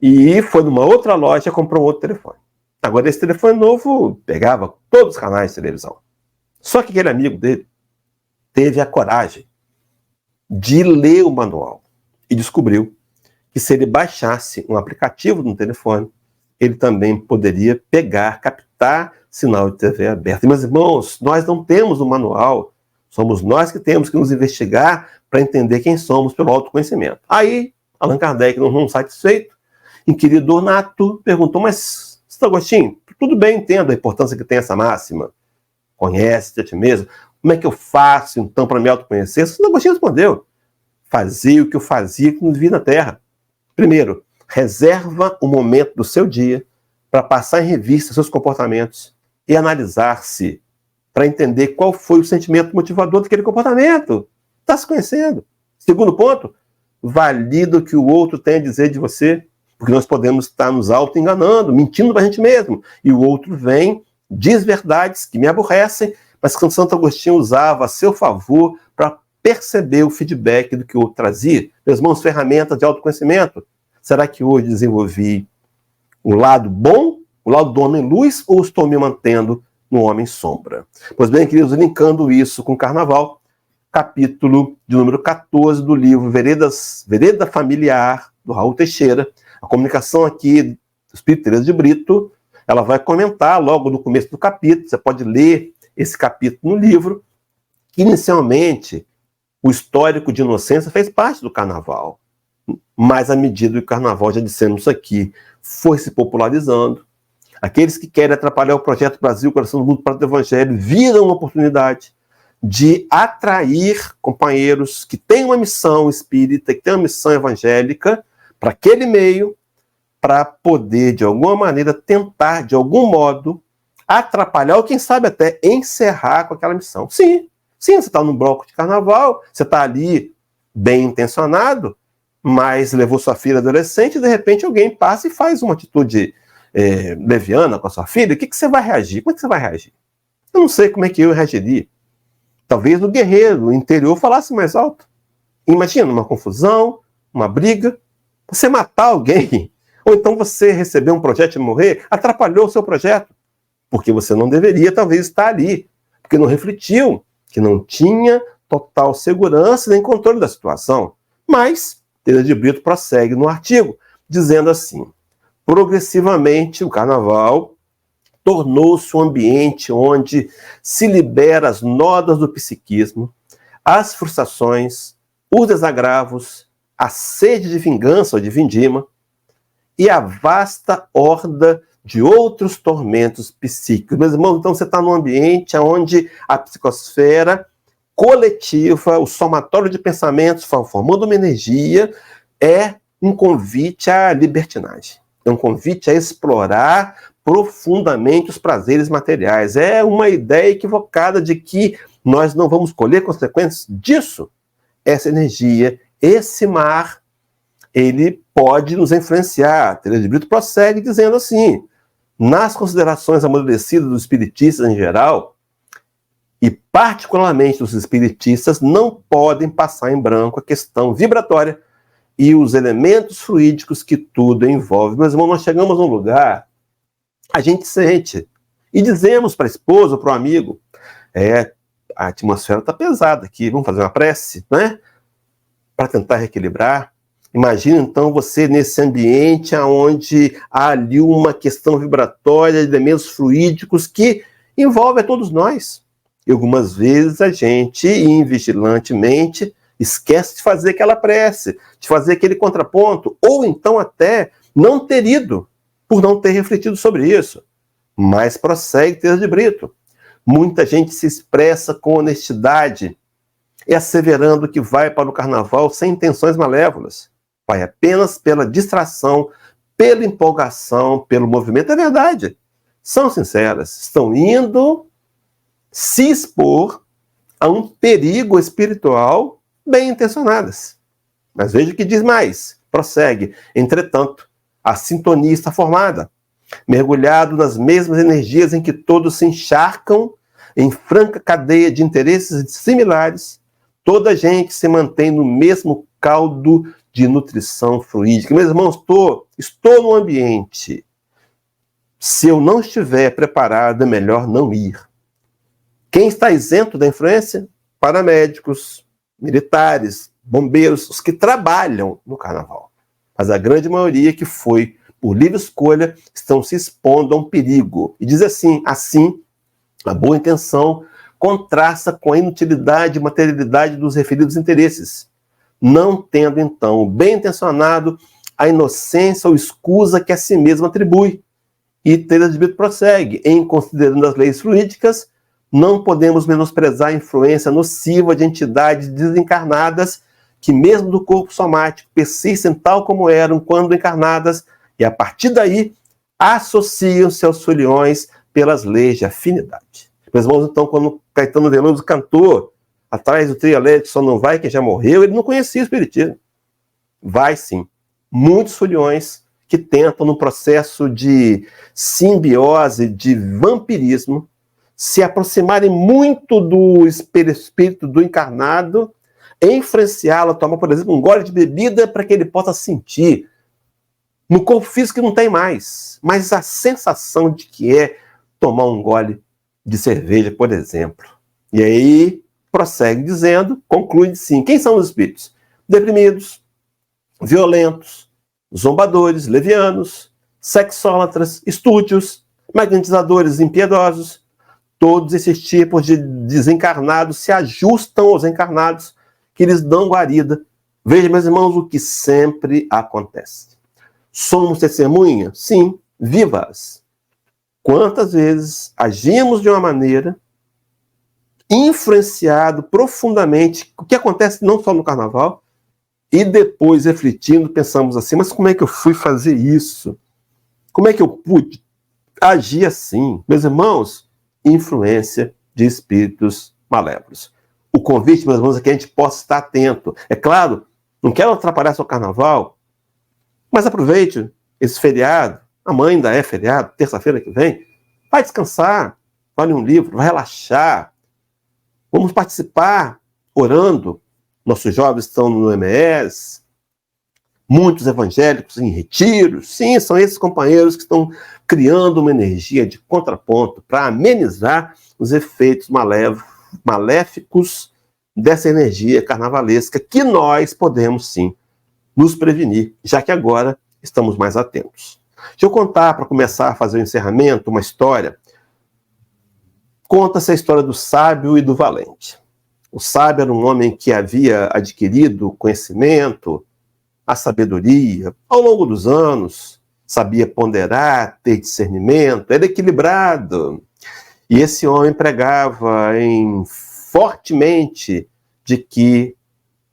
e foi numa outra loja e comprou um outro telefone. Agora, esse telefone novo pegava todos os canais de televisão. Só que aquele amigo dele teve a coragem de ler o manual e descobriu que se ele baixasse um aplicativo no telefone, ele também poderia pegar, captar sinal de TV aberta. E, meus irmãos, nós não temos um manual, somos nós que temos que nos investigar para entender quem somos pelo autoconhecimento. Aí, Allan Kardec, não satisfeito, inquirido Ornato, perguntou, mas, Santo Agostinho, tudo bem, entendo a importância que tem essa máxima, conhece-te a ti mesmo, como é que eu faço, então, para me autoconhecer? Santo Agostinho respondeu, fazia o que eu fazia quando vivia na Terra. Primeiro, reserva um momento do seu dia para passar em revista seus comportamentos e analisar-se para entender qual foi o sentimento motivador daquele comportamento. Está se conhecendo. Segundo ponto, valida o que o outro tem a dizer de você, porque nós podemos estar nos auto-enganando, mentindo para a gente mesmo, e o outro vem, diz verdades que me aborrecem, mas que Santo Agostinho usava a seu favor para perceber o feedback do que o outro trazia. Meus irmãos, ferramentas de autoconhecimento. Será que hoje desenvolvi o lado bom, o lado do homem luz, ou estou me mantendo no homem sombra? Pois bem, queridos, linkando isso com o Carnaval, capítulo de número 14 do livro Vereda Familiar, do Raul Teixeira, a comunicação aqui do Espírito Teresa de Brito, ela vai comentar logo no começo do capítulo, você pode ler esse capítulo no livro, que inicialmente o histórico de inocência fez parte do Carnaval. Mas à medida que o Carnaval, já dissemos aqui, foi se popularizando, aqueles que querem atrapalhar o projeto Brasil, Coração do Mundo para o Evangelho, viram uma oportunidade de atrair companheiros que têm uma missão espírita, que têm uma missão evangélica, para aquele meio, para poder, de alguma maneira, tentar, de algum modo, atrapalhar, ou quem sabe até encerrar com aquela missão. Sim, você está num bloco de carnaval, você está ali bem intencionado, mas levou sua filha adolescente e, de repente, alguém passa e faz uma atitude leviana com a sua filha. O que você vai reagir? Como é que você vai reagir? Eu não sei como é que eu reagiria. Talvez no guerreiro, no interior, falasse mais alto. Imagina uma confusão, uma briga, você matar alguém, ou então você receber um projeto e morrer, atrapalhou o seu projeto, porque você não deveria, talvez, estar ali, porque não refletiu, que não tinha total segurança nem controle da situação. Mas Teresa de Brito prossegue no artigo, dizendo assim, progressivamente o Carnaval tornou-se um ambiente onde se libera as nodas do psiquismo, as frustrações, os desagravos, a sede de vingança ou de vindima e a vasta horda de outros tormentos psíquicos. Meus irmãos, então você está num ambiente onde a psicosfera coletiva, o somatório de pensamentos formando uma energia, é um convite à libertinagem. É um convite a explorar profundamente os prazeres materiais. É uma ideia equivocada de que nós não vamos colher consequências disso. Essa energia, esse mar, ele pode nos influenciar. Teresa de Brito prossegue dizendo assim: nas considerações amadurecidas dos espiritistas em geral, e particularmente dos espiritistas, não podem passar em branco a questão vibratória e os elementos fluídicos que tudo envolve. Meus irmãos, nós chegamos num lugar, a gente sente, e dizemos para a esposa ou para o amigo: a atmosfera está pesada aqui, vamos fazer uma prece, né? Para tentar reequilibrar. Imagina, então, você nesse ambiente onde há ali uma questão vibratória de elementos fluídicos que envolve a todos nós. E algumas vezes a gente, invigilantemente, esquece de fazer aquela prece, de fazer aquele contraponto, ou então até não ter ido, por não ter refletido sobre isso. Mas prossegue Teresa de Brito. Muita gente se expressa com honestidade, asseverando que vai para o carnaval sem intenções malévolas. Vai apenas pela distração, pela empolgação, pelo movimento. É verdade. São sinceras. Estão indo se expor a um perigo espiritual bem intencionadas. Mas veja o que diz mais. Prossegue. Entretanto, a sintonia está formada, mergulhado nas mesmas energias em que todos se encharcam em franca cadeia de interesses similares. Toda a gente se mantém no mesmo caldo de nutrição fluídica. Meus irmãos, estou no ambiente. Se eu não estiver preparado, é melhor não ir. Quem está isento da influência? Paramédicos, militares, bombeiros, os que trabalham no carnaval. Mas a grande maioria que foi por livre escolha estão se expondo a um perigo. E diz assim, a boa intenção contrasta com a inutilidade e materialidade dos referidos interesses, não tendo, então, o bem intencionado a inocência ou escusa que a si mesmo atribui. E Teresa de Brito prossegue: em considerando as leis fluídicas, não podemos menosprezar a influência nociva de entidades desencarnadas que, mesmo do corpo somático, persistem tal como eram quando encarnadas e, a partir daí, associam-se aos foliões pelas leis de afinidade. Meus irmãos, então, quando Caetano Veloso cantou atrás do trio elétrico Só Não Vai Quem Já Morreu, ele não conhecia o espiritismo. Vai sim. Muitos foliões que tentam, no processo de simbiose, de vampirismo, se aproximarem muito do espírito do encarnado, influenciá-lo a tomar, por exemplo, um gole de bebida para que ele possa sentir no corpo físico que não tem mais, mas a sensação de que é tomar um gole de cerveja, por exemplo. E aí prossegue dizendo, conclui sim, quem são os espíritos? Deprimidos, violentos, zombadores, levianos, sexólatras, estúdios, magnetizadores impiedosos. Todos esses tipos de desencarnados se ajustam aos encarnados que lhes dão guarida. Veja, meus irmãos, o que sempre acontece. Somos testemunhas? Sim, vivas. Quantas vezes agimos de uma maneira influenciado profundamente, o que acontece não só no carnaval, e depois, refletindo, pensamos assim, mas como é que eu fui fazer isso? Como é que eu pude agir assim? Meus irmãos, influência de espíritos malévolos. O convite, meus irmãos, é que a gente possa estar atento. É claro, não quero atrapalhar seu carnaval, mas aproveite esse feriado, amanhã ainda é feriado, terça-feira que vem, vai descansar, vai ler um livro, vai relaxar. Vamos participar orando. Nossos jovens estão no MS, muitos evangélicos em retiros. Sim, são esses companheiros que estão criando uma energia de contraponto para amenizar os efeitos maléficos dessa energia carnavalesca que nós podemos, sim, nos prevenir, já que agora estamos mais atentos. Deixa eu contar, para começar a fazer o encerramento, uma história. Conta-se a história do sábio e do valente. O sábio era um homem que havia adquirido conhecimento, a sabedoria, ao longo dos anos, sabia ponderar, ter discernimento, era equilibrado. E esse homem pregava fortemente de que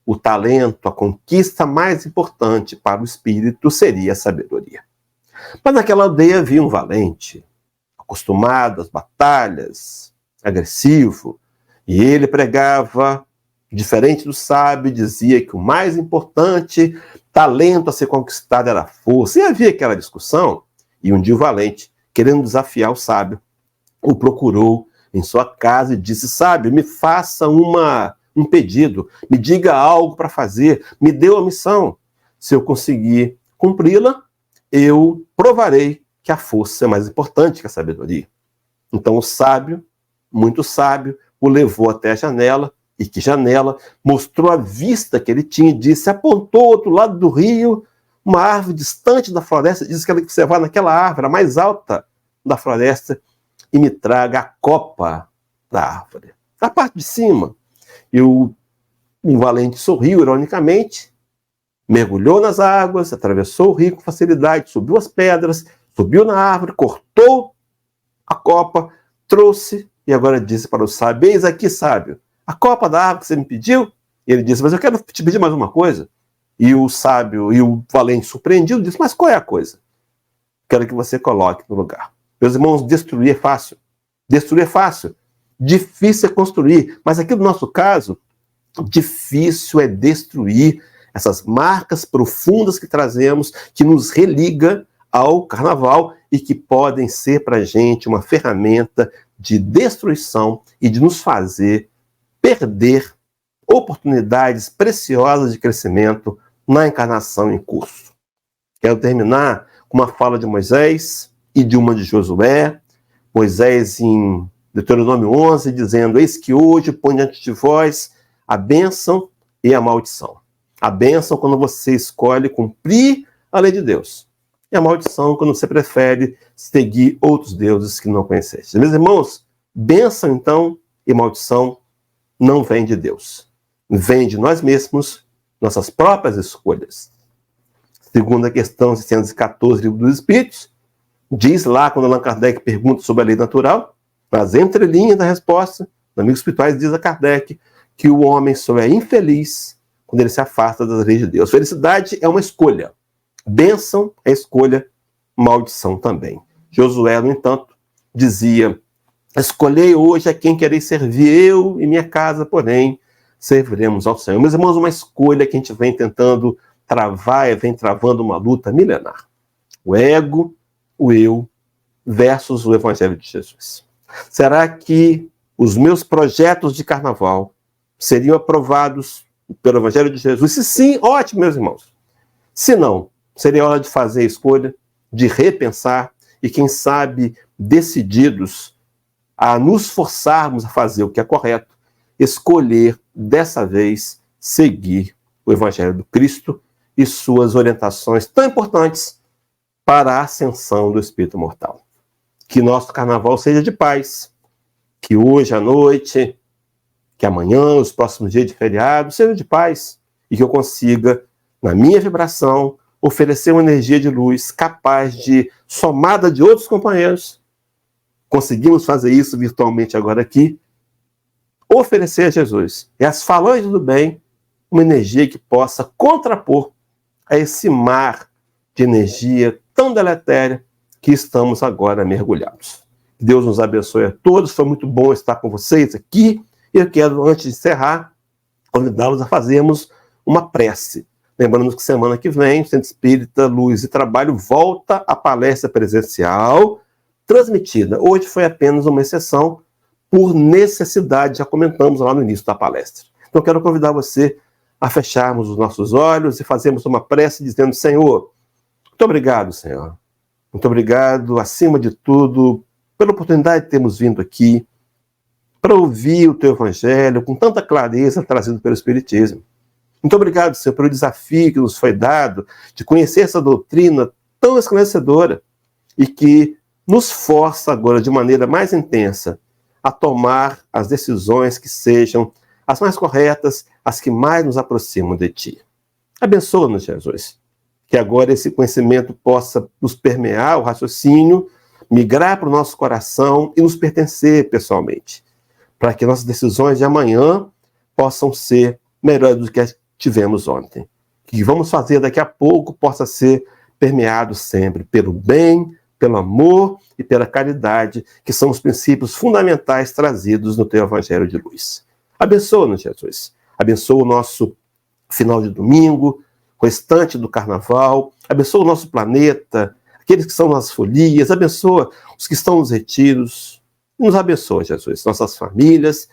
o talento, a conquista mais importante para o espírito seria a sabedoria. Mas naquela aldeia havia um valente, acostumado às batalhas, agressivo, e ele pregava, diferente do sábio, dizia que o mais importante talento a ser conquistado era a força. E havia aquela discussão, e um dia o valente, querendo desafiar o sábio, o procurou em sua casa e disse: sábio, me faça um pedido, me diga algo para fazer, me dê uma missão. Se eu conseguir cumpri-la, eu provarei que a força é mais importante que a sabedoria. Então o sábio, muito sábio, o levou até a janela, e que janela mostrou a vista que ele tinha e disse, apontou ao outro lado do rio, uma árvore distante da floresta, disse que você vá naquela árvore, a mais alta da floresta, e me traga a copa da árvore, a parte de cima. E o valente sorriu ironicamente, mergulhou nas águas, atravessou o rio com facilidade, subiu as pedras, subiu na árvore, cortou a copa, trouxe, e agora disse para o sábio, eis aqui, sábio, a copa da árvore que você me pediu. E ele disse, mas eu quero te pedir mais uma coisa. E o sábio e o valente surpreendido disse, mas qual é a coisa? Quero que você coloque no lugar. Meus irmãos, destruir é fácil. Destruir é fácil. Difícil é construir. Mas aqui no nosso caso, difícil é destruir essas marcas profundas que trazemos, que nos religa ao carnaval e que podem ser para a gente uma ferramenta de destruição e de nos fazer perder oportunidades preciosas de crescimento na encarnação em curso. Quero terminar com uma fala de Moisés e de uma de Josué. Moisés em Deuteronômio 11, dizendo, eis que hoje põe diante de vós a bênção e a maldição. A bênção quando você escolhe cumprir a lei de Deus. E a maldição quando você prefere seguir outros deuses que não conheceste. Meus irmãos, bênção então e maldição não vem de Deus. Vem de nós mesmos, nossas próprias escolhas. Segundo a questão 614, Livro dos Espíritos, diz lá, quando Allan Kardec pergunta sobre a lei natural, nas entrelinhas da resposta, nos Amigos Espirituais diz a Kardec que o homem só é infeliz quando ele se afasta das leis de Deus. Felicidade é uma escolha. Bênção é escolha, maldição também. Josué, no entanto, dizia, escolhei hoje a quem quereis servir, eu e minha casa, porém, serviremos ao Senhor. Meus irmãos, uma escolha que a gente vem tentando travar, vem travando uma luta milenar. O ego, o eu, versus o Evangelho de Jesus. Será que os meus projetos de carnaval seriam aprovados pelo Evangelho de Jesus? Se sim, ótimo, meus irmãos. Se não, seria hora de fazer a escolha, de repensar e, quem sabe, decididos a nos forçarmos a fazer o que é correto, escolher, dessa vez, seguir o Evangelho do Cristo e suas orientações tão importantes para a ascensão do espírito mortal. Que nosso carnaval seja de paz, que hoje à noite, que amanhã, os próximos dias de feriado, seja de paz, e que eu consiga, na minha vibração, oferecer uma energia de luz capaz de, somada de outros companheiros, conseguimos fazer isso virtualmente agora aqui, oferecer a Jesus e às falanges do bem uma energia que possa contrapor a esse mar de energia tão deletéria que estamos agora mergulhados. Que Deus nos abençoe a todos, foi muito bom estar com vocês aqui, e eu quero, antes de encerrar, convidá-los a fazermos uma prece. Lembrando que semana que vem, o Centro Espírita Luz e Trabalho volta à palestra presencial, transmitida. Hoje foi apenas uma exceção por necessidade, já comentamos lá no início da palestra. Então quero convidar você a fecharmos os nossos olhos e fazermos uma prece dizendo, Senhor, muito obrigado, Senhor. Muito obrigado, acima de tudo, pela oportunidade de termos vindo aqui para ouvir o Teu Evangelho com tanta clareza trazido pelo Espiritismo. Muito obrigado, Senhor, pelo desafio que nos foi dado de conhecer essa doutrina tão esclarecedora e que nos força agora de maneira mais intensa a tomar as decisões que sejam as mais corretas, as que mais nos aproximam de Ti. Abençoa-nos, Jesus, que agora esse conhecimento possa nos permear o raciocínio, migrar para o nosso coração e nos pertencer pessoalmente, para que nossas decisões de amanhã possam ser melhores do que as tivemos ontem. Que vamos fazer daqui a pouco possa ser permeados sempre pelo bem, pelo amor e pela caridade, que são os princípios fundamentais trazidos no teu Evangelho de luz. Abençoa-nos, Jesus. Abençoa o nosso final de domingo, o restante do carnaval. Abençoa o nosso planeta, aqueles que estão nas folias. Abençoa os que estão nos retiros. Nos abençoa, Jesus, nossas famílias,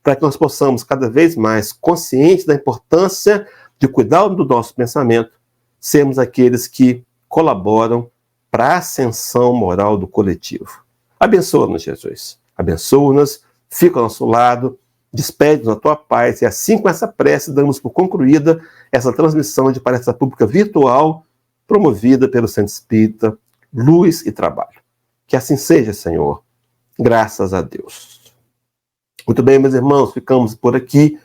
para que nós possamos cada vez mais, conscientes da importância de cuidar do nosso pensamento, sermos aqueles que colaboram para a ascensão moral do coletivo. Abençoa-nos, Jesus. Abençoa-nos, fica ao nosso lado, despede-nos na tua paz, e assim, com essa prece, damos por concluída essa transmissão de palestra pública virtual promovida pelo Centro Espírita Luz e Trabalho. Que assim seja, Senhor. Graças a Deus. Muito bem, meus irmãos, ficamos por aqui,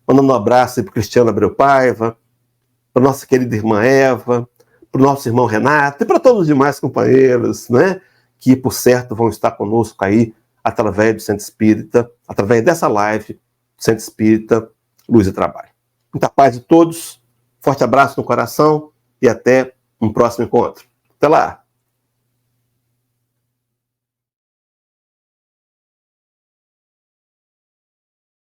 mandando um abraço para o Cristiano Abreu Paiva, para a nossa querida irmã Eva, para o nosso irmão Renato e para todos os demais companheiros, né, que, por certo, vão estar conosco aí através do Centro Espírita, através dessa live, Centro Espírita Luz e Trabalho. Muita paz de todos, forte abraço no coração e até um próximo encontro. Até lá!